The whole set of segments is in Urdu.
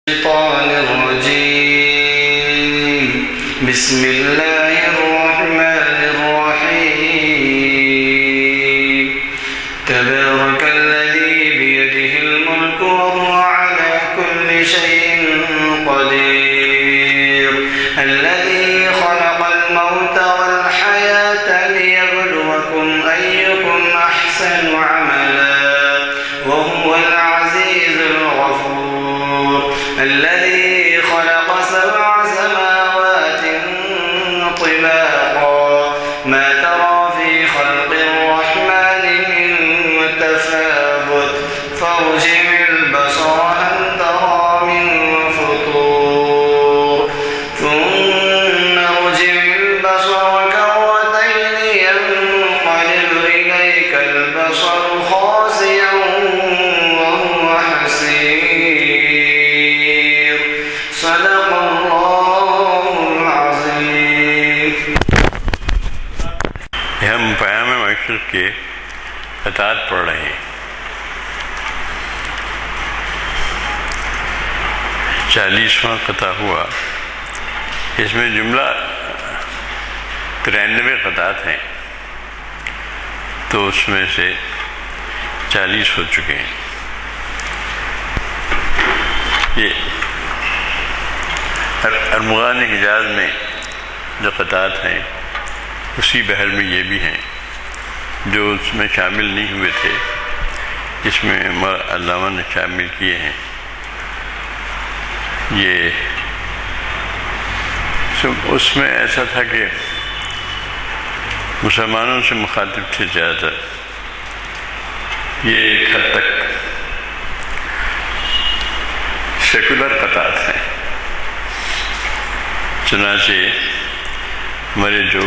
الشيطان الرجيم. بسم الله الرحمن الرحيم. تبارك الذي بيده الملك وهو على كل شيء قدير. الذي خلق الموت والحياة ليبلوكم أيكم أحسن عملا وهو العزيز الغفور. الذي خلق 7 سماوات طباقا ما ترى في خلق الرحمن من تفاوت فارجع البصر هل ترى من فطور ثم ارجع البصر كرتين ينقلب إليك البصر خاسئا وهو حسير. صدق الله العظيم. ہم پیام معشر کے قطعات پڑھ رہے ہیں. 40واں قطعہ ہوا. اس میں جملہ 93 قطعات ہیں، تو اس میں سے 40 ہو چکے ہیں. یہ ارمغان حجاز میں جو قطعات ہیں اسی بحر میں یہ بھی ہیں جو اس میں شامل نہیں ہوئے تھے، جس میں علامہ نے شامل کیے ہیں. یہ اس میں ایسا تھا کہ مسلمانوں سے مخاطب تھے زیادہ تر. یہ ایک حد تک سیکولر قطعات ہیں. چنانچہ ہمارے جو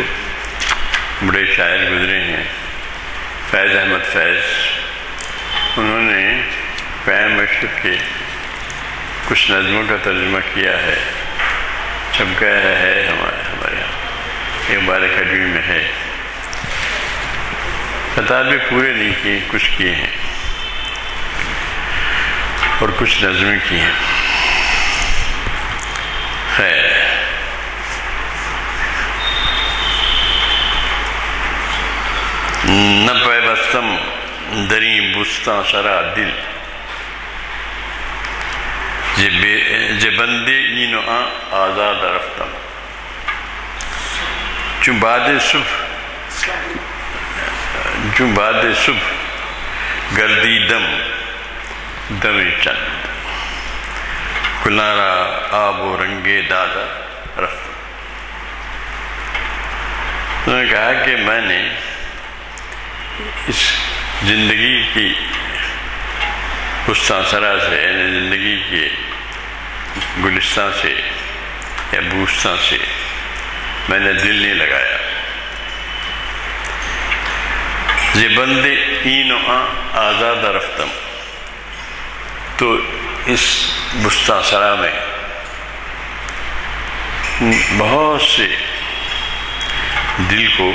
بڑے شاعر گزرے ہیں، فیض احمد فیض، انہوں نے پیام معشر کے کچھ نظموں کا ترجمہ کیا ہے. چھپکا ہے ہمارے یہاں اقبال اکیڈمی میں ہے. قطعات بھی پورے نہیں کیے، کچھ کیے ہیں اور کچھ نظمیں کی ہیں. خیر، نہ پیوستم دری بستاں سرا دل جے بندے اینو آزاد رفتم چون بعد صبح گردی دم چند کنارا آب و رنگے دادا رفتم. انہوں نے کہا کہ میں نے اس زندگی کی بستان سرا سے، یعنی زندگی کے گلستان سے یا بوستان سے میں نے دل نہیں لگایا. زی بندے اینو آزاد رفتم، تو اس بستان سرا میں بہت سے دل کو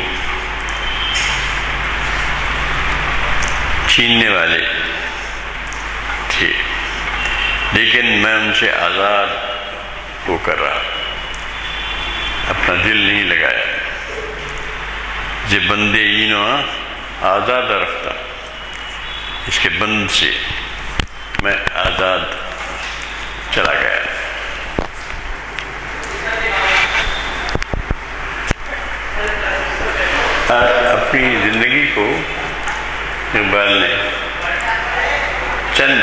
چھیننے والے تھے، لیکن میں ان سے آزاد ہو کر رہا، اپنا دل نہیں لگایا. جے بندے اینو آزاد رفتہ، اس کے بند سے میں آزاد چلا گیا. اپنی زندگی کو اقبال نے چند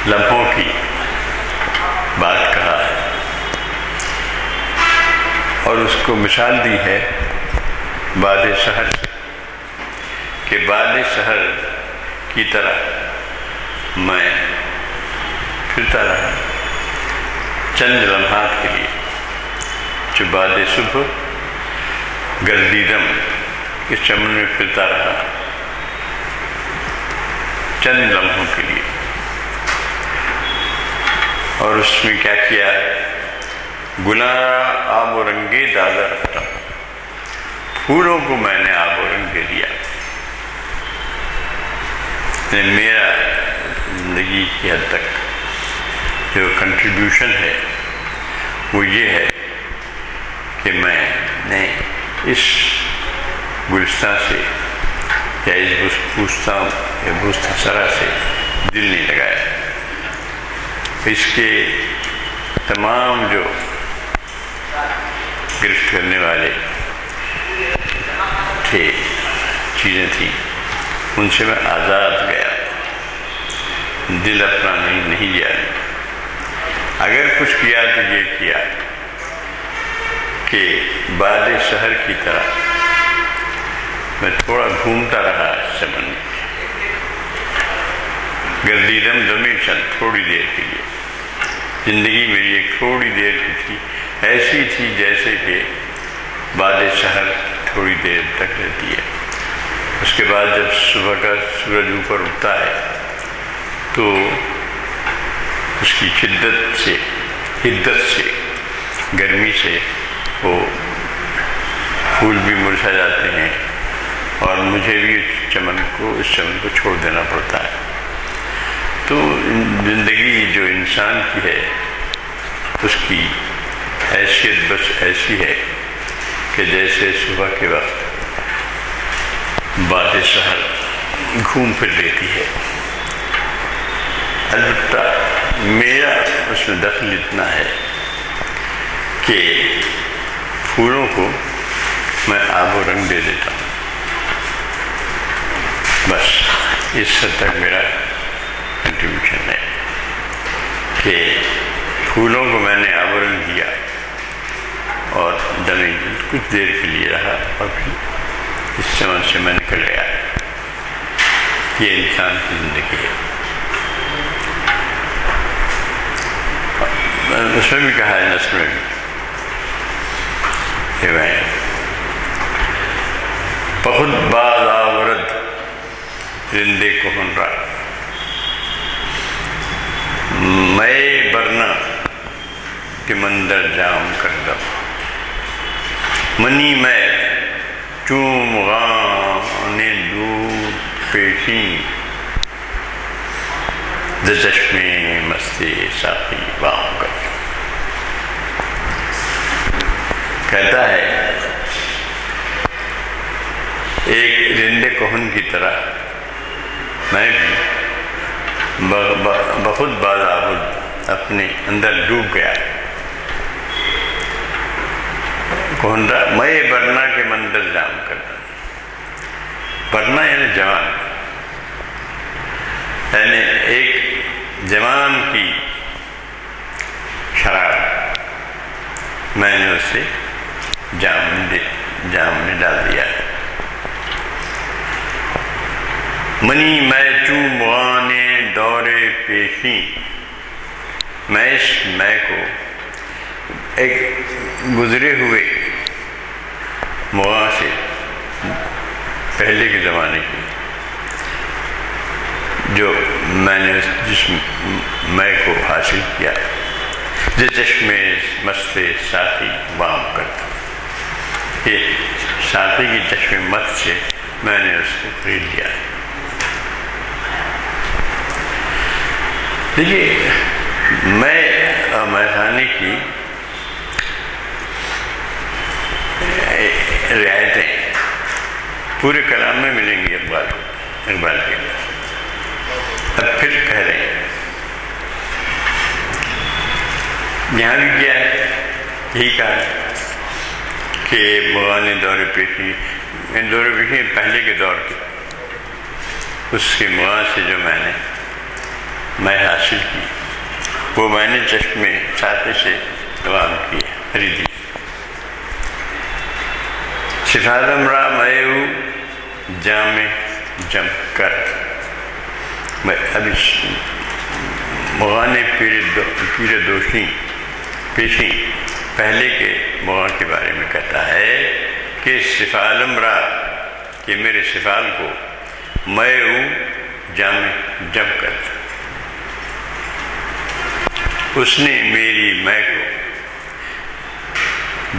لمحوں کی بات کہا ہے اور اس کو مثال دی ہے باد سحر سے، کہ باد سحر کی طرح میں پھرتا رہا چند لمحات کے لیے، جو باد صبح گردیدم اس چمن میں پھرتا رہا چند لمحوں کے لیے. اور اس میں کیا کیا؟ گنارا آب و رنگے دادا رکھتا، پھولوں کو میں نے آب و رنگ دے دیا. میرا زندگی کی حد تک جو کنٹریبیوشن ہے وہ یہ ہے کہ میں نے اس گلستان سے یا اس بوستان یا بوستان سے دل نہیں لگایا. اس کے تمام جو گرفت کرنے والے تھے چیزیں تھیں ان سے میں آزاد گیا، دل اپنا نہیں لیا. اگر کچھ کیا تو یہ کیا کہ باد شہر کی طرح میں تھوڑا گھومتا رہا اس چمن میں، گردی دم دمی چند تھوڑی دیر کے لیے. زندگی میری ایک تھوڑی دیر کی تھی، ایسی تھی جیسے کہ باد شہر تھوڑی دیر تک رہتی ہے. اس کے بعد جب صبح کا سورج اوپر اٹھتا ہے تو اس کی حدت سے گرمی سے وہ پھول بھی مرجھا جاتے ہیں اور مجھے بھی اس چمن کو چھوڑ دینا پڑتا ہے. تو زندگی جو انسان کی ہے اس کی حیثیت بس ایسی ہے کہ جیسے صبح کے وقت باد شہر گھوم پھر لیتی ہے. البتہ میرا اس میں دخل اتنا ہے کہ پھولوں کو میں آب و رنگ دے دیتا ہوں. بس اس حد تک میرا کنٹریبیوشن ہے کہ پھولوں کو میں نے آب و رنگ دیا اور دمیں کچھ دیر کے لیے رہا اور پھر اس چمن سے میں نکل گیا. یہ انسان کی زندگی ہے. اس میں بھی کہا ہے نثر میں بھی کہ میں بہت باز آورد رندے کو ہنرا میں برنا کہ مندر جام کردم منی میں چوم غان دود پیشی ز چشمے مستی ساقی وام کر. کہتا ہے ایک رندے کوہن کی طرح میں بھی بہت باز اپنے اندر ڈوب گیا. کوہنرا میں برنا کے مندر جام کرتا. برنا یعنی جوان، یعنی ایک جوان کی شراب میں نے اسے جام میں ڈال دیا. منی میں چوں مغانے دورے پیشی، میں اس میں کو ایک گزرے ہوئے مغاں سے پہلے کے زمانے کی جو میں نے جس میں کو حاصل کیا، جس چشمے مستے ساقی وام کرتا. یہ ساقی کی چشمے مت سے میں نے اس کو خرید لیا. دیکھیے میں خانے کی رعایتیں پورے کلام میں ملیں گی اقبال کے. اب پھر کہہ رہے ہیں یہاں بھی کیا ہے، یہی کہا کہ مغانے دور پیشی، دور پیشی پہلے کے دور کے، اس کے مغاں سے جو میں حاصل کی وہ میں نے چشمے ساقی سے دوام کی خریدی. صفادم را میو جام جم کر. میں اب اس مغانے پیر دوشی پیشی پہلے کے مغاں کے بارے میں کہتا ہے کہ صفالم را، کہ میرے صفال کو میں جام جم کر، اس نے میری میں کو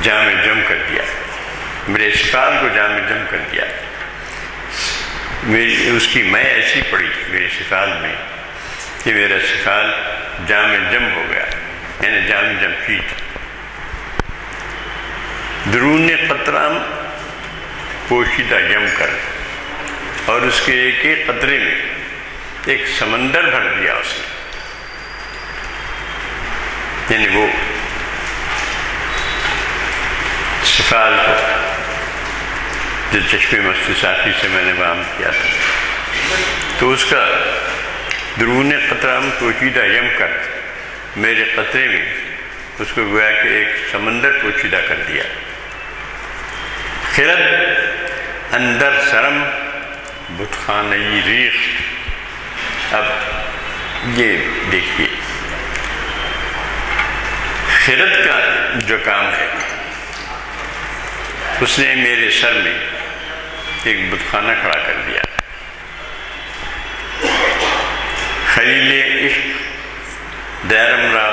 جام جم کر دیا، میرے صفال کو جام جم کر دیا. اس کی میں ایسی پڑی میرے صفال میں کہ میرا سفال جام جم ہو گیا، یعنی جام جمشید۔ درون قطرام پوشیدہ یم کر، اور اس کے ایک ایک قطرے میں ایک سمندر بھر دیا اس نے، یعنی وہ سفال کو جو چشم مست ساقی سے میں نے بیان کیا تھا، تو اس کا درون قطرام پوشیدہ یم کر، میرے قطرے میں اس کو گویا کہ ایک سمندر پوشیدہ کر دیا۔ خرد اندر سرم بتخانئی ریخ۔ اب یہ دیکھیے، خرد کا جو کام ہے، اس نے میرے سر میں ایک بتخانہ کھڑا کر دیا۔ خلیل عشق دیرم را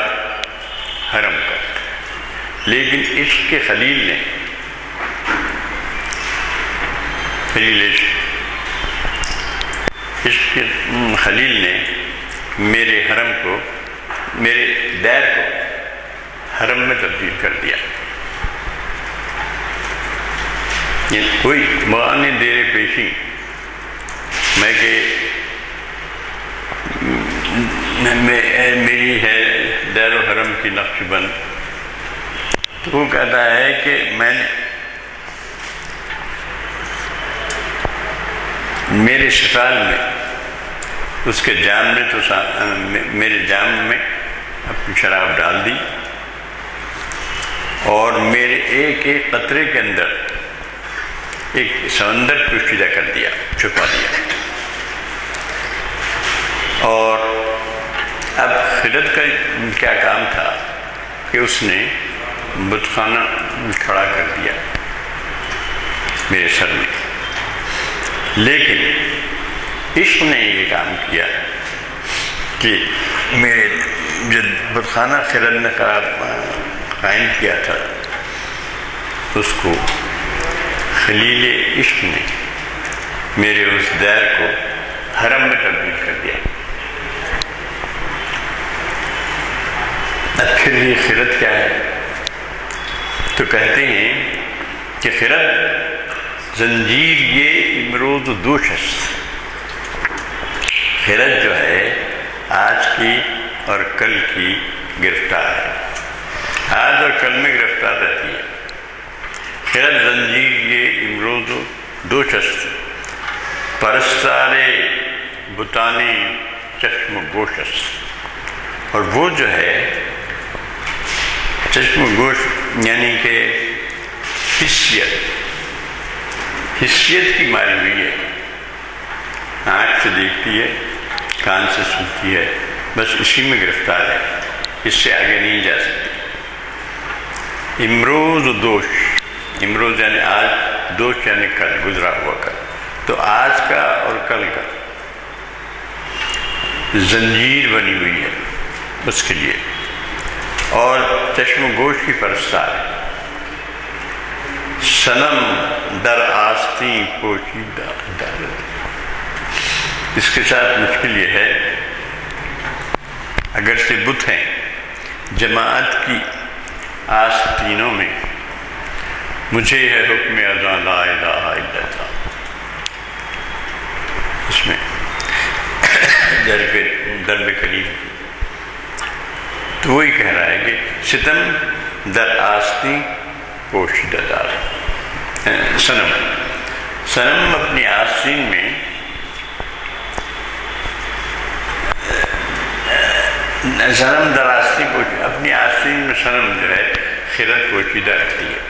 حرم کر، لیکن عشق کے خلیل نے، عشق کے خلیل نے میرے حرم کو، میرے دیر کو حرم میں تبدیل کر دیا۔ کوئی مغانی دیر پیشی میں کہ میری ہے دیر و حرم کی نقش بند، تو وہ کہتا ہے کہ میں نے میرے سفال میں، اس کے جام میں، تو میرے جام میں اپنی شراب ڈال دی، اور میرے ایک ایک قطرے کے اندر ایک سمندر پوشیدہ کر دیا، چھپا دیا۔ اور اب خرد کا کیا کام تھا کہ اس نے بتخانہ کھڑا کر دیا میرے سر میں، لیکن عشق نے یہ کام کیا کہ میرے جو بتخانہ خرد نے قائم کیا تھا، اس کو خلیل عشق نے میرے اس دیر کو حرم میں تبدیل کر دیا۔ اب پھر یہ خرد کیا ہے؟ تو کہتے ہیں کہ خرد زنجیر یہ امروز دوش است۔ خرد جو ہے آج کی اور کل کی گرفتار ہے، آج اور کل میں گرفتار رہتی ہے۔ خرد زنجیر یہ امروز دوش است، پرستار بتانی چشم گوش است۔ اور وہ جو ہے چشم گوش یعنی کہ حسیت کی ماری ہوئی ہے، آنکھ سے دیکھتی ہے، کان سے سنتی ہے، بس اسی میں گرفتار ہے، اس سے آگے نہیں جا سکتی۔ امروز دوش، امروز یعنی آج، دوش یعنی کل، گزرا ہوا کل، تو آج کا اور کل کا زنجیر بنی ہوئی ہے اس کے لیے، اور چشم گوش کی پرستار ہے۔ صنم در آستین پوشیدہ عدالت۔ اس کے ساتھ مشکل یہ ہے، اگرچہ بت ہیں، جماعت کی آستینوں میں مجھے ہے حکم اذاں لا الہ الا اللہ، اس میں درب کریم، تو وہی کہہ رہا ہے کہ ستم در آستین پوشیدہ دار۔ صنم اپنی آستین میں صنم در آستین پوشیدہ، اپنی آستین میں صنم جو ہے خرد پوشیدہ رکھتی ہے۔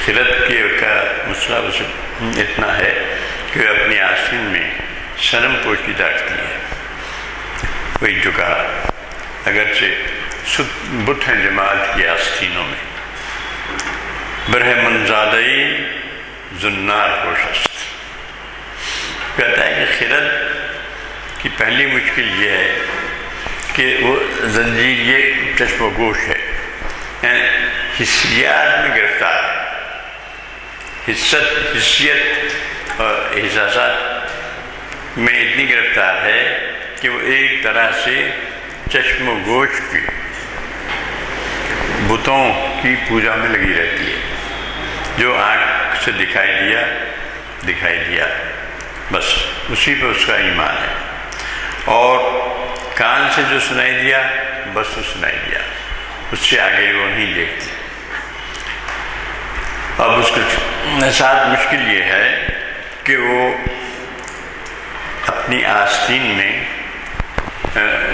خرد کا مسئلہ اتنا ہے کہ وہ اپنی آستین میں صنم پوشیدہ رکھتی ہے۔ وہی جو کہا، اگرچہ بت ہیں جماعت کی آستینوں میں، برہمن زادئی زنار پوشست۔ کہتا ہے کہ خرد کی پہلی مشکل یہ ہے کہ وہ زنجیر یہ چشم و گوش ہے، یعنی حسیات میں گرفتار ہے، حسیت اور احساسات میں اتنی گرفتار ہے کہ وہ ایک طرح سے چشم و گوش کی بتوں کی پوجا میں لگی رہتی ہے. جو آنکھ سے دکھائی دیا بس اسی پہ اس کا ایمان ہے، اور کان سے جو سنائی دیا بس وہ سنائی دیا، اس سے آگے وہ نہیں دیکھتی. اب اس کے ساتھ مشکل یہ ہے کہ وہ اپنی آستین میں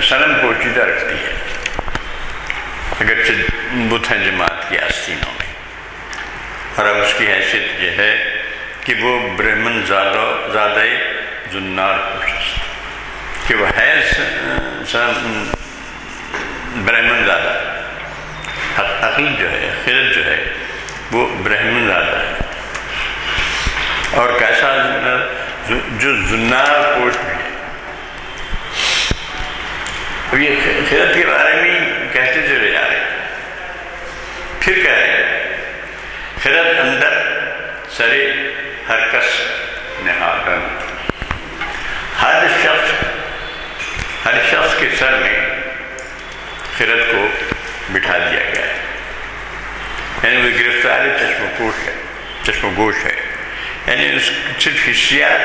صنم پوشیدہ رکھتی ہے، اگرچہ بت ہیں جماعت کی آستینوں میں. اور اب اس کی حیثیت یہ ہے کہ وہ برہمن زادہ زنار پوشست، کہ وہ ہے برہمن زادہ، عقل جو ہے، خرد جو ہے وہ برہمن زادہ ہے. اور کیسا جو زنار پوش بھی ہے. اب یہ خرد کے بارے میں کہتے چلے جا رہے، پھر کہہ رہے خرد اندر سرے ہر کس نہادن، ہر شخص کے سر میں خرد کو بٹھا دیا گیا ہے. یعنی وہ گرفتار چشم و گوش ہے، یعنی اس صرف حسیات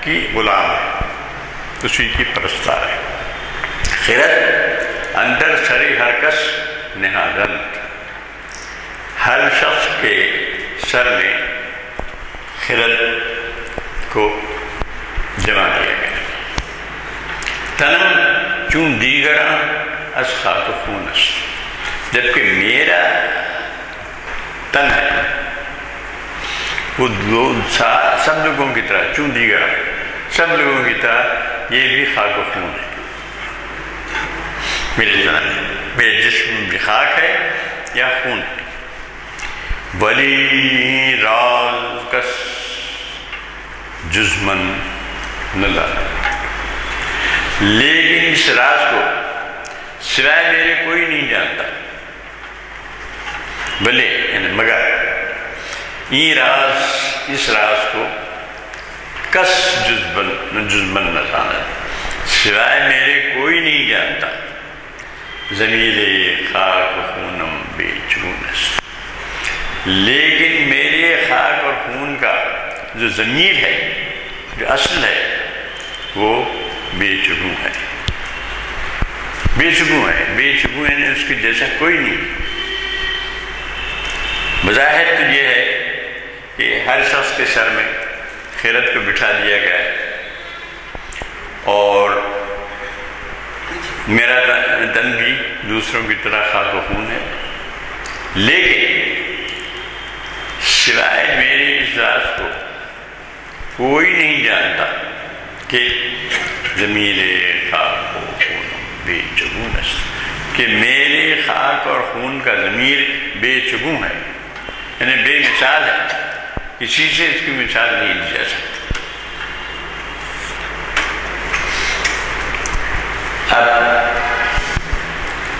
کی غلام ہے، اسی کی پرستار ہے. خرد اندر سرے ہر کس نہادن، ہر شخص کے سر میں خرد کو جمع کیا گیا. تنم چون دیگراں از خاک و خون است، جبکہ میرا تن ہے وہ سب لوگوں کی طرح، چون دیگراں سب لوگوں کی طرح یہ بھی خاک و خون ہے. میرے جسم بھی خاک ہے یا خون. ولی راز کس جزمن نظر، لیکن اس راز کو سوائے میرے کوئی نہیں جانتا. بلے یعنی مگر اس راز کو کس جزمن نظر، سوائے میرے کوئی نہیں جانتا. ضمیر خاک و خونم بے چون است، لیکن میرے خاک اور خون کا جو ضمیر ہے، جو اصل ہے، وہ بے چگوں ہے. بے چگوں یعنی اس کے جیسا کوئی نہیں. بظاہر تو یہ ہے کہ ہر شخص کے سر میں خرد کو بٹھا دیا گیا ہے، اور میرا تن بھی دوسروں کی طرح خاک و خون ہے، لیکن سوائے میرے اس راز کو کوئی نہیں جانتا کہ ضمیر خاک و خون بے چگون است، کہ میرے خاک اور خون کا ضمیر بے چگوں ہے، یعنی بے مثال ہے، کسی سے اس کی مثال نہیں دی جا سکتی. اب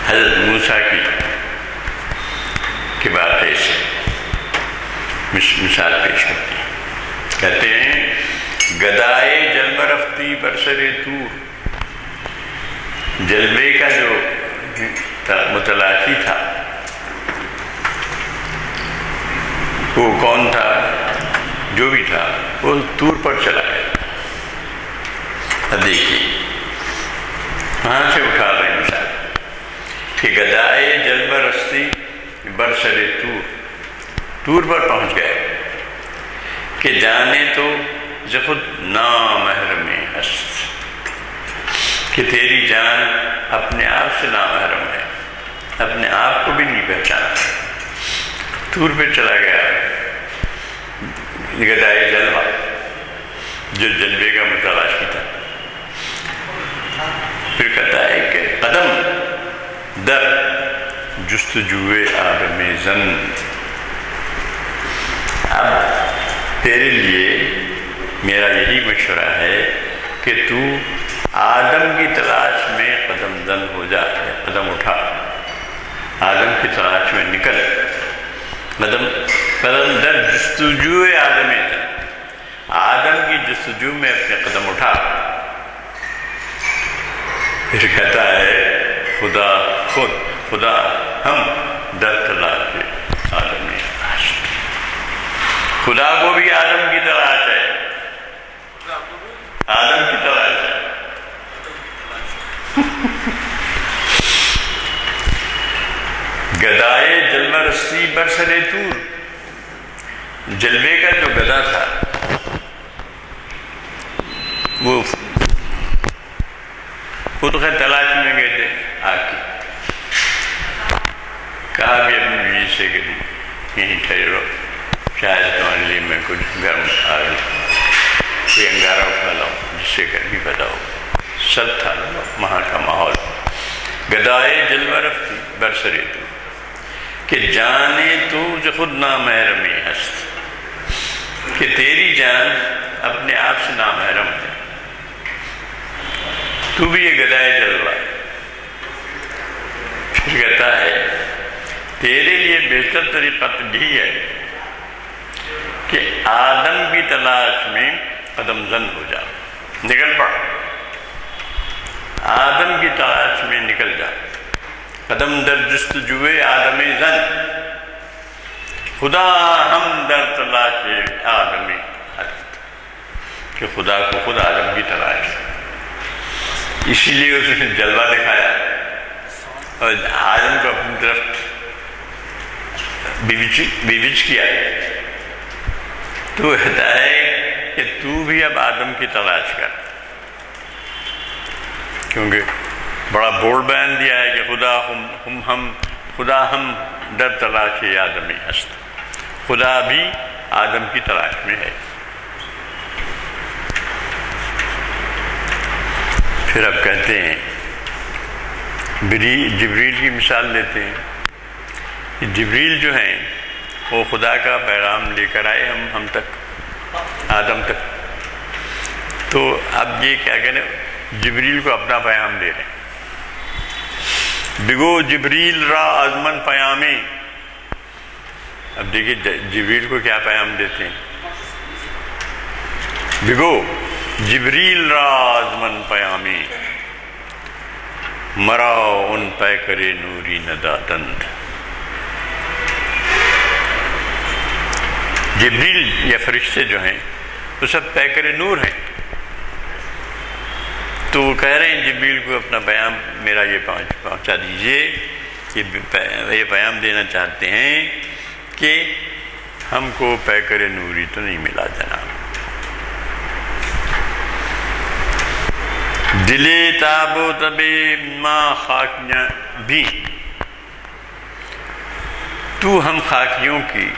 حضرت موسیٰ کی واقعے سے مثال پیش کرتے ہیں. کہتے ہیں گدائے جلوہ رفتی برسر طور، جلوے کا جو متلاشی تھا وہ کون تھا؟ جو بھی تھا وہ طور پر چلا گیا. اب دیکھیے وہاں سے اٹھا رہے ہیں مثال کہ گدائے جلوہ رستی برسر طور پر پہنچ گئے کہ جانے تو خود نامحرم ہست، کہ تیری جان اپنے آپ سے نامحرم ہے، اپنے آپ کو بھی نہیں پہچانا. طور پہ چلا گیا گدائے جلوہ، جو جلوے کا متلاشی تھا. پھر کہتا ہے کہ قدم در جستجوئے آدم زن، اب تیرے لیے میرا یہی مشورہ ہے کہ تو آدم کی تلاش میں قدم زن ہو جا، قدم اٹھا، آدم کی تلاش میں نکل. قدم در جستجوئے آدم زن، آدم کی جستجو میں اپنے قدم اٹھا. پھر کہتا ہے خدا ہم در تلاش آدمی ہست. خدا کو بھی آدم کی تلاش ہے، آدم کی تلاش ہے. گدائے جلوہ رسی برسر طور، جلوے کا جو گدا تھا وہ تو خیر تلاش میں گئے تھے آگ کی. کہا بھی اپنی بیوی سے کہ یہیں ٹھہرو، شاید تمہارے لیے میں کچھ گرم کوئی انگارہ اٹھا لاؤں جس سے گرمی پیدا ہو. سب تھا وہاں کا ماحول. گدائے جلوہ رفتی برسرے تو کہ جانے تو جو خود نامحرمی ہست، کہ تیری جان اپنے آپ سے نامحرم ہے. تو بھی یہ گدائے جلوہ. پھر کہتا ہے تیرے لیے بہتر طریقہ تو یہی ہے کہ آدم کی تلاش میں قدم زن ہو جا، نکل پڑ، آدم کی تلاش میں نکل جا. قدم در جستجوئے آدم زن، خدا ہم در تلاش آدمی ہست، کہ خدا کو خود آدم کی تلاش. اسی لیے اس نے جلوہ دکھایا اور آدم کو اپنی طرف بیوچ کیا. تو کہتا ہے کہ تو بھی اب آدم کی تلاش کر، کیونکہ بڑا بورڈ بیان دیا ہے کہ خدا ہم در تلاش آدمی ہست. خدا بھی آدم کی تلاش میں ہے. پھر اب کہتے ہیں جبریل کی مثال لیتے ہیں. جبریل جو ہیں وہ خدا کا پیغام لے کر آئے ہم تک، آدم تک. تو اب یہ کیا کہنے، جبریل کو اپنا پیغام دے رہے ہیں. بگو جبریل را آزمن پیامی. اب دیکھیے جبریل کو کیا پیغام دیتے ہیں. بگو جبریل را آزمن پیامی، مرا ان پے کرے نوری ندادند. جبریل یا فرشتے جو ہیں وہ سب پیکر نور ہیں. تو وہ کہہ رہے ہیں جبریل کو اپنا پیام میرا یہ پہنچا دیجئے. یہ پیام دینا چاہتے ہیں کہ ہم کو پیکر نوری تو نہیں ملا جناب. دلے تاب و تبے ماں خاکیاں بھی، تو ہم خاکیوں کی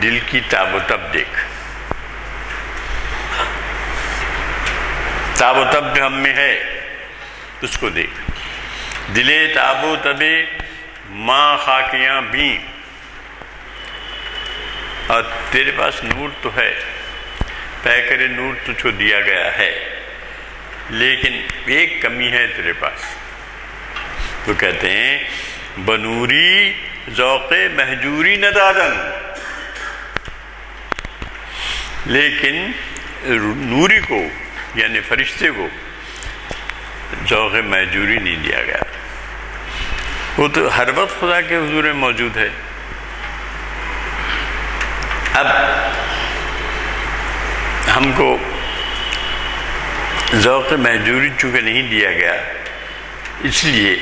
دل کی تاب و تب دیکھ. تاب و تب جو ہم میں ہے اس کو دیکھ. دلے تاب و تبے ماں خاکیاں بھی، اور تیرے پاس نور تو ہے، پیکر نور تجھ کو دیا گیا ہے، لیکن ایک کمی ہے تیرے پاس. تو کہتے ہیں بنوری ذوق مہجوری ندادن، لیکن نوری کو یعنی فرشتے کو ذوق مہجوری نہیں دیا گیا. وہ تو ہر وقت خدا کے حضور میں موجود ہے. اب ہم کو ذوق مہجوری چونکہ نہیں دیا گیا، اس لیے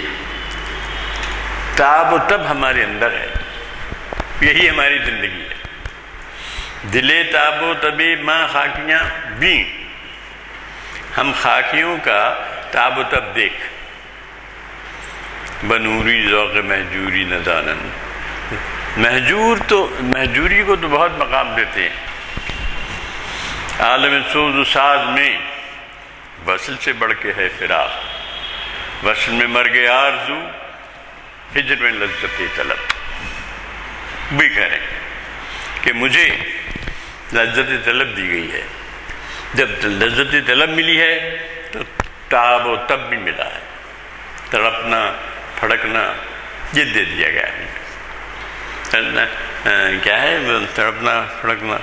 تاب و تب ہمارے اندر ہے. یہی ہماری زندگی ہے. دلے تاب و تبے ماں خاکیاں بھی، ہم خاکیوں کا تاب و تب دیکھ. بنوری ذوق مہجوری ندانن، مہجوری کو تو بہت مقام دیتے ہیں. عالم سوز و ساز میں وصل سے بڑھ کے ہے فراق. وصل میں مر گئے آرزو، ہجر میں لذت طلب. بھی کہہ رہے ہیں کہ مجھے لذت طلب دی گئی ہے. جب لذت طلب ملی ہے تو تاب و تب بھی ملا ہے. تڑپنا پھڑکنا یہ دے دیا گیا ہے. کیا ہے تڑپنا پھڑکنا؟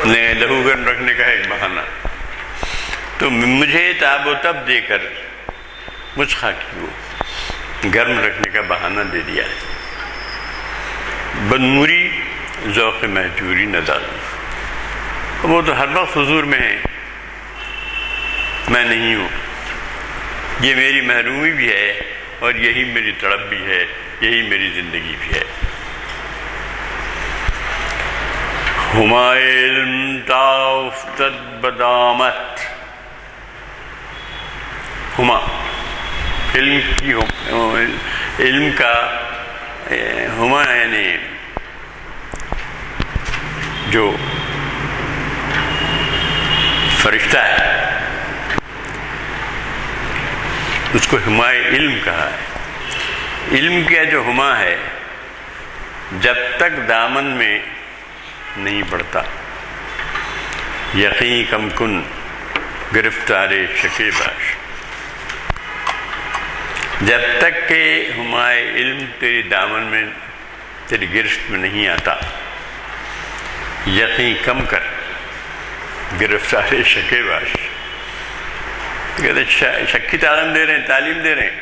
لہو گرم رکھنے کا ایک بہانہ. تو مجھے تاب و تب دے کر مجھ خاکی کو گرم رکھنے کا بہانہ دے دیا ہے. بدنوری ذوق مہجوری نہ ڈالوں، وہ تو ہر وقت حضور میں ہے، میں نہیں ہوں. یہ میری محرومی بھی ہے اور یہی میری تڑپ بھی ہے، یہی میری زندگی بھی ہے. ہما علم تا افتد بدامت، ہما علم کا ہما یعنی جو فرشتہ ہے اس کو ہمائے علم کہا ہے. علم کا جو ہما ہے جب تک دامن میں نہیں پڑتا، یقین کم کن گرفتار شکیباش، جب تک کہ ہمائے علم تیری دامن میں تیری گرفت میں نہیں آتا، یقین کم کر گرفتار شکیباش. کہتے شک کی تعلیم دے رہے ہیں،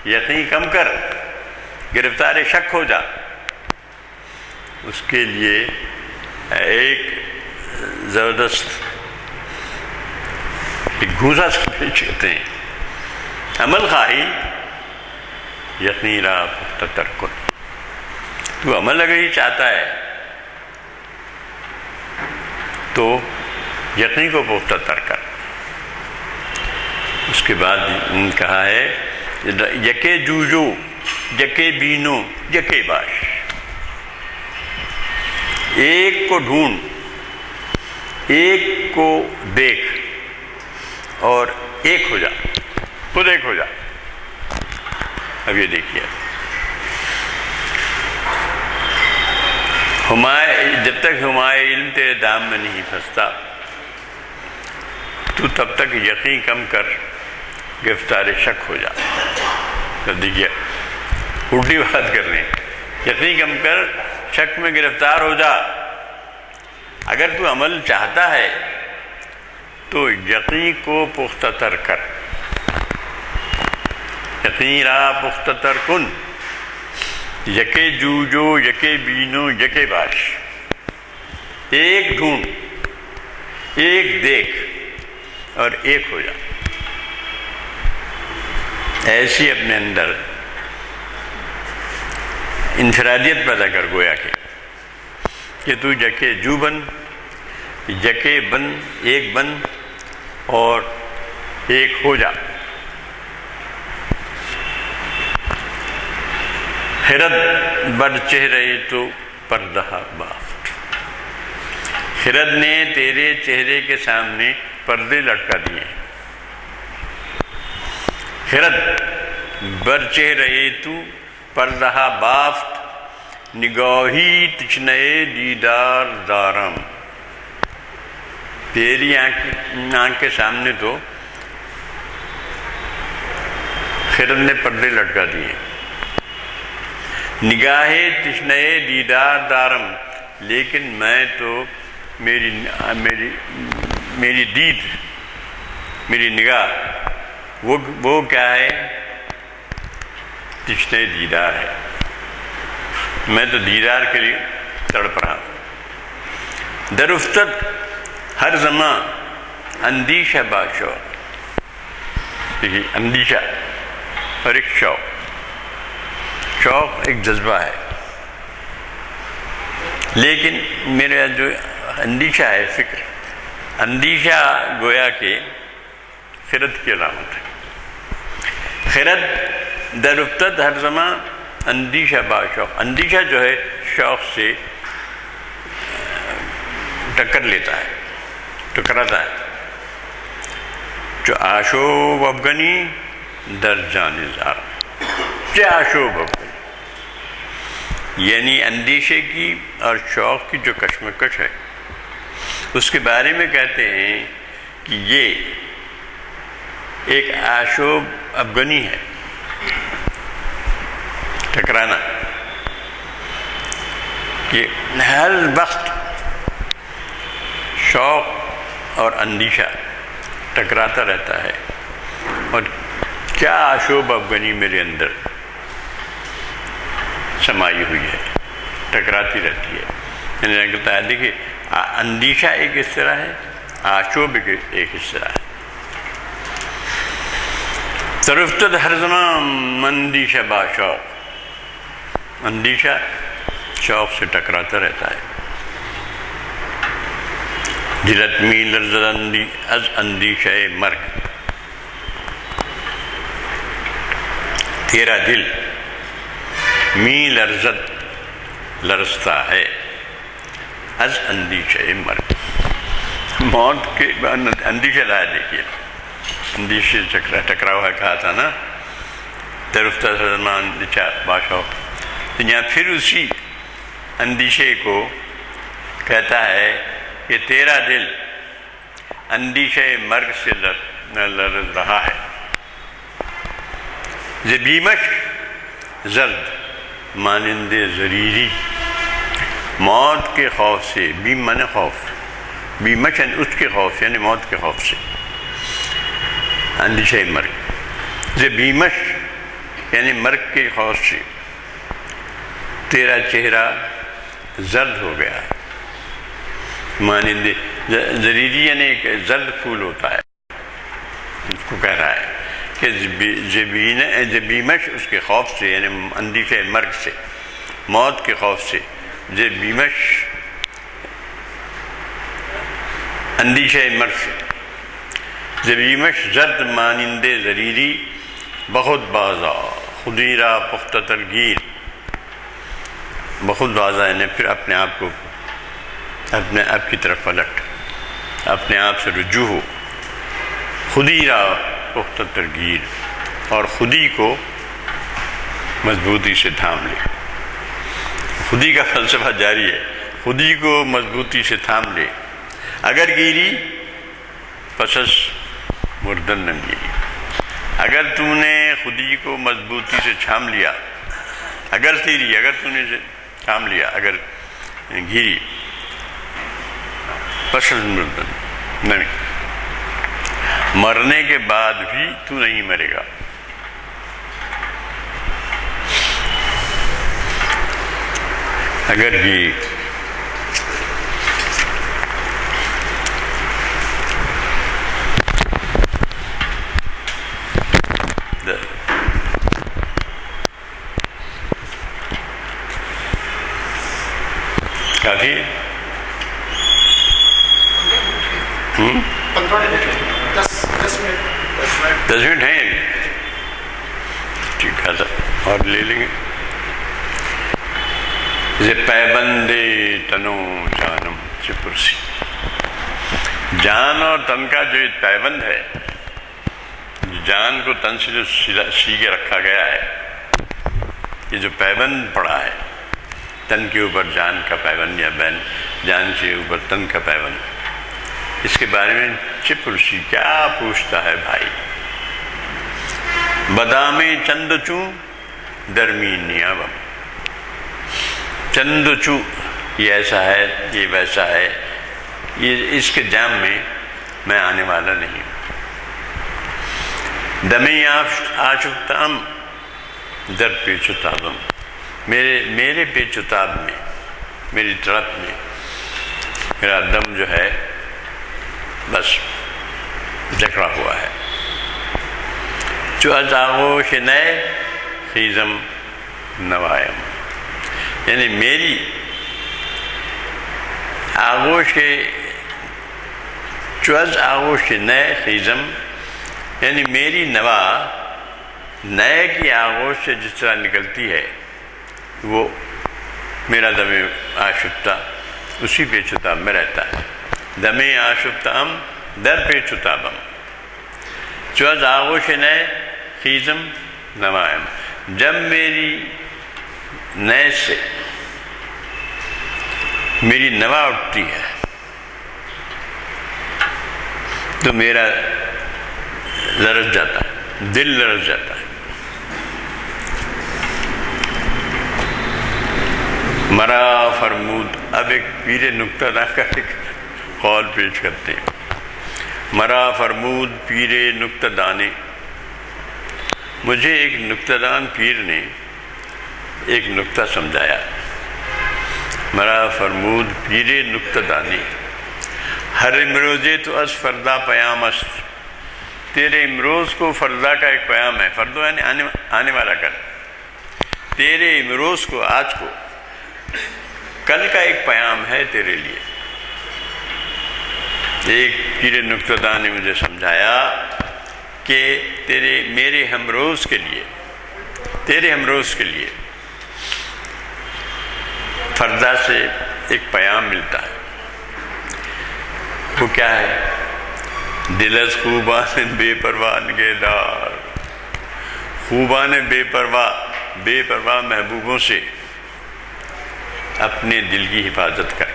یقین کم کر گرفتار شک ہو جا. اس کے لیے ایک زبردست گھوسا کہتے ہیں، عمل خواہی یقین را پختہ تر کن. تو عمل اگر ہی چاہتا ہے تو یقین کو پختہ تر کر. اس کے بعد کہا ہے یکے جوجو یکے بینو یکے باش، ایک کو ڈھونڈ، ایک کو دیکھ اور ایک ہو جا، خود ایک ہو جا. اب یہ دیکھیے، جب تک ہمارے علم تیرے دام میں نہیں پھنستا تو تب تک یقین کم کر گرفتار شک ہو جا. تب دیکھیے الٹی بات کر رہے ہیں، یقین کم کر شک میں گرفتار ہو جا. اگر تو عمل چاہتا ہے تو یقین کو پختہ تر کر، یقین را پختہ تر کن. یکے جوجو یکے بینو یکے باش، ایک ڈھونڈ، ایک دیکھ اور ایک ہو جا. ایسی اپنے اندر انفرادیت پیدا کر گویا کہ تو یکے جو بن، یکے بن، ایک بن اور ایک ہو جا. خرد بر چہرے تو پردہ بافت، خرد نے تیرے چہرے کے سامنے پردے لٹکا دیے. خرد بر چہرے تو پردہ بافت، نگاہی تشنہ دیدار دارم. تیری آنکھ کے سامنے تو خرد نے پردے لٹکا دیے. نگاہ تشنہ دیدار دارم، لیکن میں تو میری دید، میری نگاہ وہ کیا ہے؟ تشنہ دیدار ہے. میں تو دیدار کے لیے تڑپ رہا ہوں. درافتد ہر زمان اندیشہ باشوق. دیکھیے اندیشہ اور ایک شوق، شوق ایک جذبہ ہے، لیکن میرا جو اندیشہ ہے فکر، اندیشہ گویا کہ خرد کی علامت ہے. خرد درافتد ہر زمان اندیشہ باشوق، اندیشہ جو ہے شوق سے ٹکر لیتا ہے، ٹکراتا ہے. جو آشوب افغنی در جان زار، جو آشوب افغنی یعنی اندیشے کی اور شوق کی جو کشمکش ہے، اس کے بارے میں کہتے ہیں کہ یہ ایک آشوب افغنی ہے، ٹکرانا، کہ ہر وقت شوق اور اندیشہ ٹکراتا رہتا ہے، اور کیا آشوب افغانی میرے اندر سمائی ہوئی ہے، ٹکراتی رہتی ہے۔ یعنی کہتا ہے دیکھیے اندیشہ ایک اس طرح ہے، آشوب ایک اس طرح ہے۔ ترفتد ہر زمان مندیشہ باشوق، اندیشہ شوق سے ٹکراتا رہتا ہے۔ دلت می لرزد از اندیشہ مرگ، تیرا دل می لرزد لرزتا ہے از اندیشہ مرگ، موت کے اندیشہ لایا۔ دیکھیے اندیشے ٹکرا ہوا کہا تھا نا، ترفتہ سلمان اندیشہ باشوق، تو یہاں پھر اسی اندیشے کو کہتا ہے کہ تیرا دل اندیشہ مرگ سے لرز رہا ہے۔ زبیمش زرد مانند زریری، موت کے خوف سے، بیم من خوف، بیمش اس کے خوف یعنی موت کے خوف سے، اندیشہ مرگ۔ زبیمش یعنی مرگ کے خوف سے تیرا چہرہ زرد ہو گیا، مانند زریری یعنی ایک زرد پھول ہوتا ہے، اس کو کہہ رہا ہے کہ زبیمش اس کے خوف سے یعنی اندیشہ مرگ سے، موت کے خوف سے، زبیمش اندیشہ مرگ سے، زبیمش زرد مانند زریری، بخود بازا خدیرہ پختہ ترگیر، بخود بازا یعنی پھر اپنے آپ کو اپنے آپ کی طرف پلٹ، اپنے آپ سے رجوع ہو، خدیرہ پختہ ترگیر، اور خودی کو مضبوطی سے تھام لے۔ خودی کا فلسفہ جاری ہے، خودی کو مضبوطی سے تھام لے، اگر گیری پسس مردن نہ گیری۔ اگر تم نے خودی کو مضبوطی سے تھام لیا، اگر تیری، اگر تم نے تھام لیا، اگر گیری پسس مردن نہیں، مرنے کے بعد بھی تو نہیں مرے گا۔ اگر یہ کافی 10 منٹ ہیں، ٹھیک ہے اور لے لیں گے۔ پیبند تنو جانم سے پرسی، جان اور تن کا جو پیبند ہے، جان کو تن سے جو سیگے رکھا گیا ہے، یہ جو پیبند پڑا ہے، تن کے اوپر جان کا پیبند یا جان کے اوپر تن کا پیبند، اس کے بارے میں چپرسی کیا پوچھتا ہے بھائی؟ بدام چند چوں درمی نیابم، چند چو یہ ایسا ہے، یہ ویسا ہے، یہ اس کے جام میں میں آنے والا نہیں ہوں۔ دمی آشفتام در پیچتابم، میرے پیچتاب میں، میری طرف میں میرا دم جو ہے بس جکڑا ہوا ہے۔ جو از آغوش نئے خیزم نوائم، یعنی میری آغوش کے، جو از آغوش نئے خیزم یعنی میری نوا نئے کی آغوش سے جس طرح نکلتی ہے، وہ میرا دم آشفتہ اسی پیچتاب میں رہتا ہے۔ دم آشفتام در پیچتابم، جو از آغوش نئے خیزم نوائم، جب میری نئے سے میری نوا اٹھتی ہے تو میرا لرز جاتا ہے، دل لرز جاتا ہے۔ مرا فرمود، اب ایک پیر نکتہ نہ کا ایک قول پیش کرتے ہیں۔ مرا فرمود پیر نکتہ دانے، مجھے ایک نکتہ دان پیر نے ایک نکتہ سمجھایا۔ مرا فرمود پیر نکتہ دانی، ہر امروزے تو از فردا پیام است، تیرے امروز کو فردا کا ایک پیام ہے، فردو یعنی آنے والا کل، تیرے امروز کو، آج کو، کل کا ایک پیام ہے تیرے لیے۔ ایک پیر نکتہ دان نے مجھے سمجھایا کہ میرے ہمروز کے لیے، تیرے ہمروز کے لیے فردا سے ایک پیام ملتا ہے۔ وہ کیا ہے؟ دل از خوبان بے پرواہ نگہدار، خوبان بے پرواہ محبوبوں سے اپنے دل کی حفاظت کر۔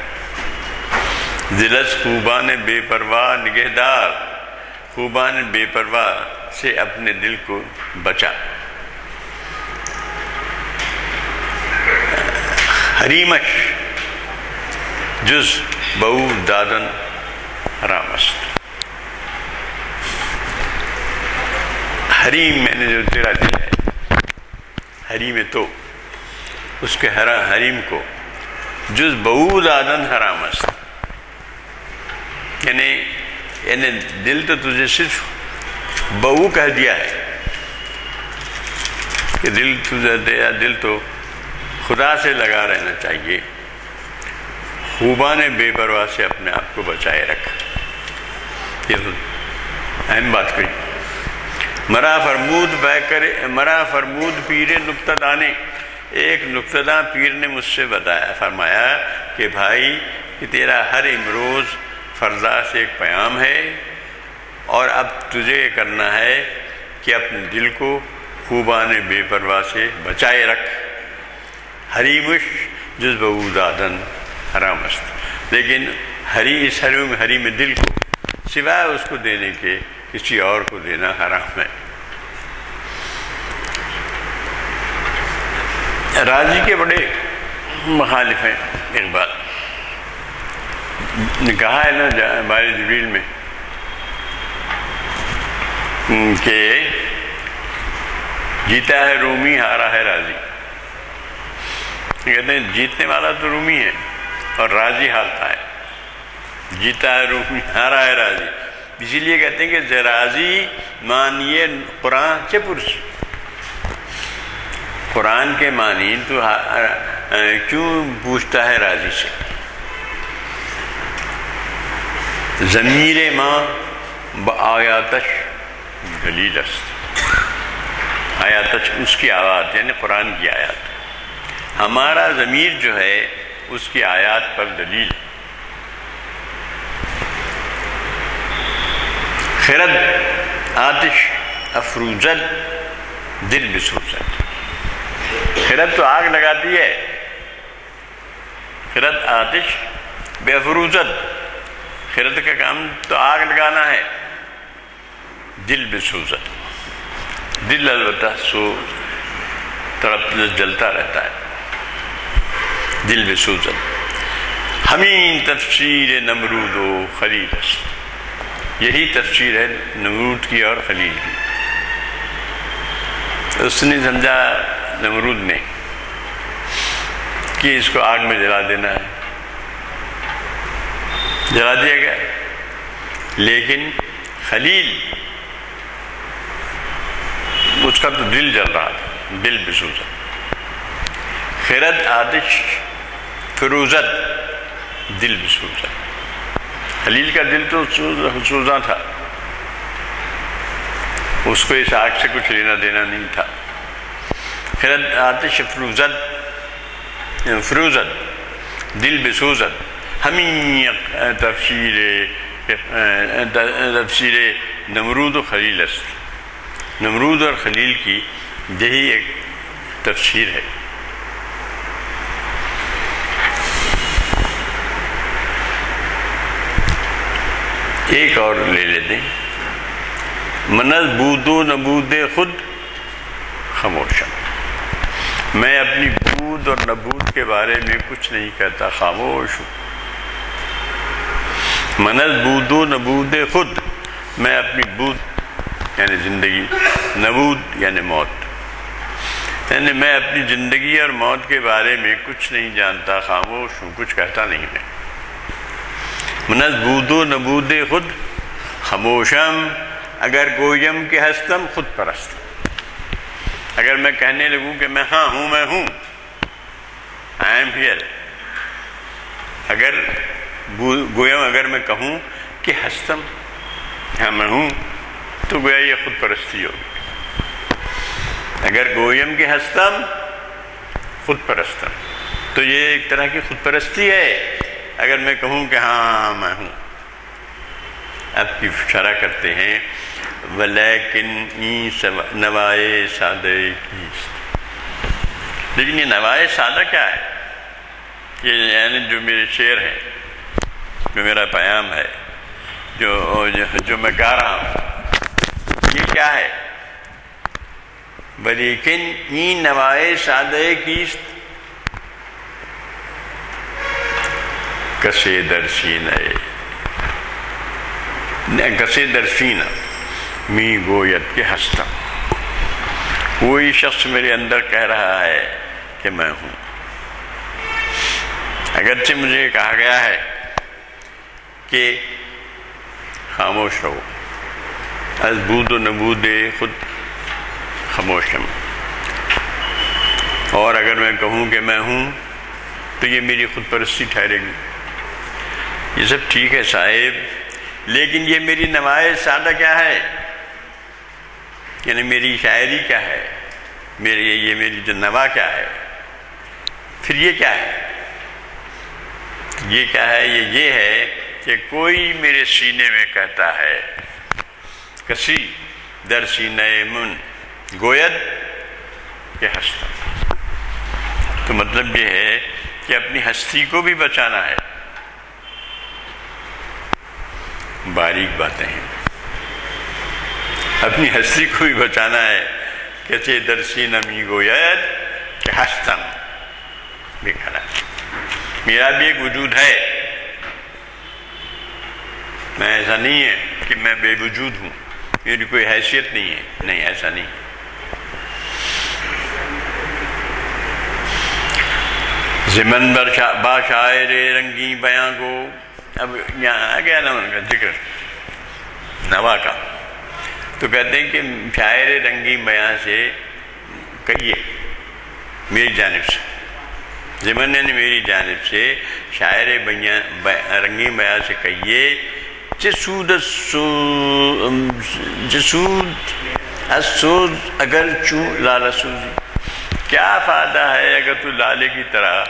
دل از خوبان بے پرواہ نگہدار، خوبان بے پرواہ سے اپنے دل کو بچا۔ حریمش جز بہو دادن حرام است، حریم میں نے جو تیرا دل ہے، حریم تو اس کے حریم کو، جز بہو دادن حرام است، یعنی دل تو تجھے صرف بہو کہہ دیا ہے کہ دل تو خدا سے لگا رہنا چاہیے، خوبان بے پرواہ سے اپنے آپ کو بچائے رکھ۔ یہ تو اہم بات کہی۔ مرا فرمود پیر نکتہ دانے، ایک نکتہ داں پیر نے مجھ سے بتایا، فرمایا کہ بھائی کہ تیرا ہر امروز فردا سے ایک پیام ہے، اور اب تجھے یہ کرنا ہے کہ اپنے دل کو خوبان بے پرواہ سے بچائے رکھ۔ حریمش جز بہو دادن حرام است، لیکن اس حریم دل کو سوائے اس کو دینے کے کسی اور کو دینا حرام ہے۔ راضی کے بڑے مخالف ہیں اقبال نے کہا ہے نا بار جبریل میں کہ جیتا ہے رومی ہارا ہے راضی۔ کہتے ہیں جیتنے والا تو رومی ہے اور راضی ہارتا ہے، جیتا ہے رومی ہارا ہے راضی، اسی لیے کہتے ہیں کہ راضی مانیے قرآن چے پرس، قرآن کے معنی تو کیوں پوچھتا ہے راضی سے؟ ضمیر ماں بآیاتش دلیل است، آیاتش اس کی آیات یعنی قرآن کی آیات، ہمارا ضمیر جو ہے اس کی آیات پر دلیل۔ خرد آتش افروزد دل بسوزد، خرد تو آگ لگاتی ہے، خرد آتش بے افروزد، خرد کا کام تو آگ لگانا ہے، دل بسوزد، دل البتہ تڑپ جلتا رہتا ہے، دل بسوزد۔ ہمیں تفسیر نمرود و خلیل است، یہی تفسیر ہے نمرود کی اور خلیل کی۔ اس نے سمجھا نمرود نے کہ اس کو آگ میں جلا دینا ہے، جلا دیا گیا، لیکن خلیل اس کا تو دل جل رہا تھا، دل بسوزد۔ خرد آتش فروزد دل بسوزد، خلیل کا دل تو سوزاں تھا، اس کو اس آگ سے کچھ لینا دینا نہیں تھا۔ خرد آتش فروزد دل بسوزد، ہمیں تفسیر نمرود و خلیل است، نمرود اور خلیل کی یہی ایک تفسیر ہے۔ ایک اور لے لیتے ہیں، منز بود و نبود خود خاموشم، میں اپنی بود اور نبود کے بارے میں کچھ نہیں کہتا، خاموش ہوں۔ منز بود و نبود خود میں اپنی بود یعنی زندگی، نبود یعنی موت، یعنی میں اپنی زندگی اور موت کے بارے میں کچھ نہیں جانتا، خاموش ہوں، کچھ کہتا نہیں میں. منز بود و نبود خود خاموشم، اگر گویم کہ ہستم خود پرستم. اگر میں کہنے لگوں کہ میں ہاں ہوں، میں ہوں، آئی ایم ہیئر، اگر گویم اگر میں کہوں کہ ہستم، ہاں میں ہوں، تو گویا یہ خود پرستی ہوگی. اگر گویم کہ ہستم خود پرستم، تو یہ ایک طرح کی خود پرستی ہے. اگر میں کہوں کہ ہاں میں ہوں. اب کی شرح کرتے ہیں ولیکن نوائے سادہ کیست. لیکن یہ نوائے سادہ کیا ہے؟ یہ یعنی جو میرے شعر ہے، جو میرا پیام ہے، جو میں گا رہا ہوں، یہ کیا ہے؟ ولیکن این نوائے سادہ کیست کسے در سینہ کسے در سینہ می گویت کے ہستم. کوئی شخص میرے اندر کہہ رہا ہے کہ میں ہوں. اگرچہ مجھے کہا گیا ہے کہ خاموش رہو، از بود و نبود خود خاموشم، اور اگر میں کہوں کہ میں ہوں تو یہ میری خود پرستی ٹھہرے گی. یہ سب ٹھیک ہے صاحب، لیکن یہ میری نوائے سادہ کیا ہے؟ یعنی میری شاعری کیا ہے؟ یہ میری جو نوا کیا ہے؟ پھر یہ کیا ہے؟ یہ کیا ہے؟ یہ ہے کہ کوئی میرے سینے میں کہتا ہے کسی در سینہ من گوید کہ ہستم. تو مطلب یہ ہے کہ اپنی ہستی کو بھی بچانا ہے. باریک باتیں ہیں. اپنی ہستی کو بھی بچانا ہے. کیسے در سینہ می گوید کہ ہستم. دکھانا میرا بھی ایک وجود ہے، میں ایسا نہیں ہے کہ میں بے وجود ہوں، میری کوئی حیثیت نہیں ہے. نہیں، ایسا نہیں. زمن با شاعر رنگی بیاں کو، اب یہاں آ گیا نا ان کا ذکر نوا کا، تو کہتے ہیں کہ شاعر رنگی بیاں سے کہیے میری جانب سے، زمن نے میری جانب سے شاعر رنگی بیاں سے کہیے جسود السوز اگر چوں لالہ سوزی. کیا فائدہ ہے اگر تو لالے کی طرح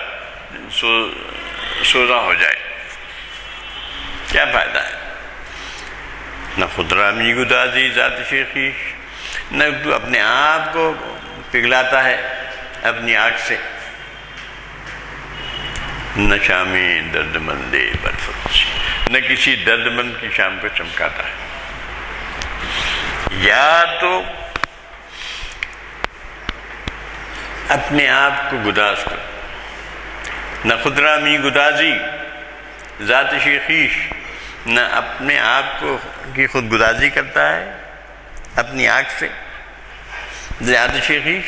سوزا ہو جائے؟ کیا فائدہ ہے؟ نہ خدرہ می گدازی ذات شیخیش، نہ تو اپنے آپ کو پگھلاتا ہے اپنی آنکھ سے، نہ شام درد مندے برفروشی، نہ کسی درد مند کی شام کو چمکاتا ہے. یا تو اپنے آپ کو گداز کر، نہ خدرہ می گدازی ذات شیخیش، نہ اپنے آپ کو کی خود گدازی کرتا ہے اپنی آنکھ سے ذات شیخیش،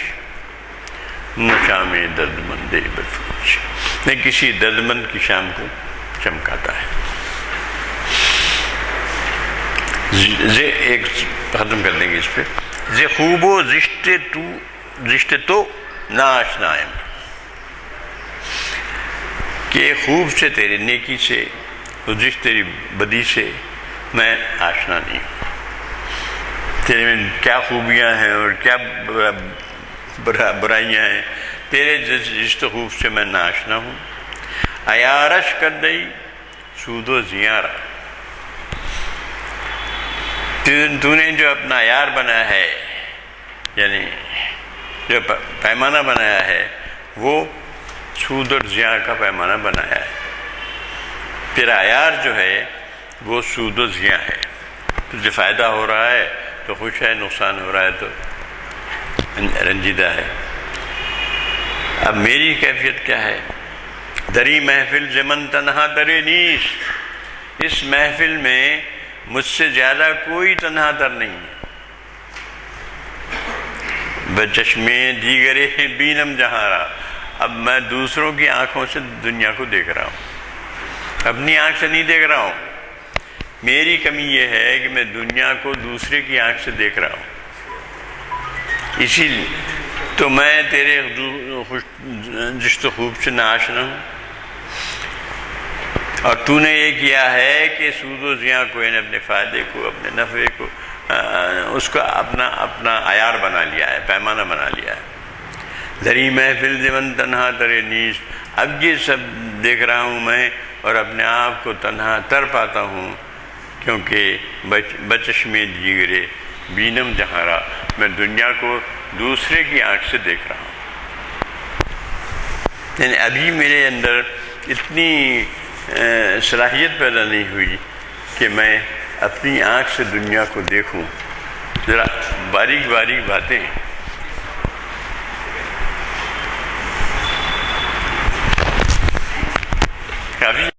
نہ شام درد مندے برفروشی، نہ کسی درد مند کی شام کو چمکاتا ہے. ایک ختم کر دیں گے اس پہ. زِ خوب و زشت تو نا آشنائم، کہ خوب سے تیرے نیکی سے اور زشت تیری بدی سے میں آشنا نہیں ہوں. تیرے میں کیا خوبیاں ہیں اور کیا برائیاں ہیں، تیرے زشت خوب سے میں نا آشنا ہوں. عیارش کر دئی سود و زیارہ، تو نے جو اپنا عیار بنایا ہے، یعنی جو پیمانہ بنایا ہے، وہ سود اور زیاں کا پیمانہ بنایا ہے. تیرا عیار جو ہے وہ سود و زیاں ہے. تجھے فائدہ ہو رہا ہے تو خوش ہے، نقصان ہو رہا ہے تو رنجیدہ ہے. اب میری کیفیت کیا ہے؟ دری محفل زمن تنہا درے نیست، اس محفل میں مجھ سے زیادہ کوئی تنہا تر نہیں ہے. بچشمے دیگرے بینم جہارا. اب میں دوسروں کی آنکھوں سے دنیا کو دیکھ رہا ہوں، اپنی آنکھ سے نہیں دیکھ رہا ہوں. میری کمی یہ ہے کہ میں دنیا کو دوسرے کی آنکھ سے دیکھ رہا ہوں. اسی لیے تو میں تیرے جشت خوب سے ناآشنا ہوں، اور تو نے یہ کیا ہے کہ سود و زیاں کو، یعنی اپنے فائدے کو، اپنے نفع کو، اس کو اپنا عیار بنا لیا ہے، پیمانہ بنا لیا ہے. دری محفل دیون تنہا ترے نیس. اب یہ سب دیکھ رہا ہوں میں اور اپنے آپ کو تنہا تر پاتا ہوں، کیونکہ بچشمے دیگرے بینم جہارا، میں دنیا کو دوسرے کی آنکھ سے دیکھ رہا ہوں. یعنی ابھی میرے اندر اتنی صلاحیت پیدا نہیں ہوئی کہ میں اپنی آنکھ سے دنیا کو دیکھوں. ذرا باریک باریک باتیں کافی.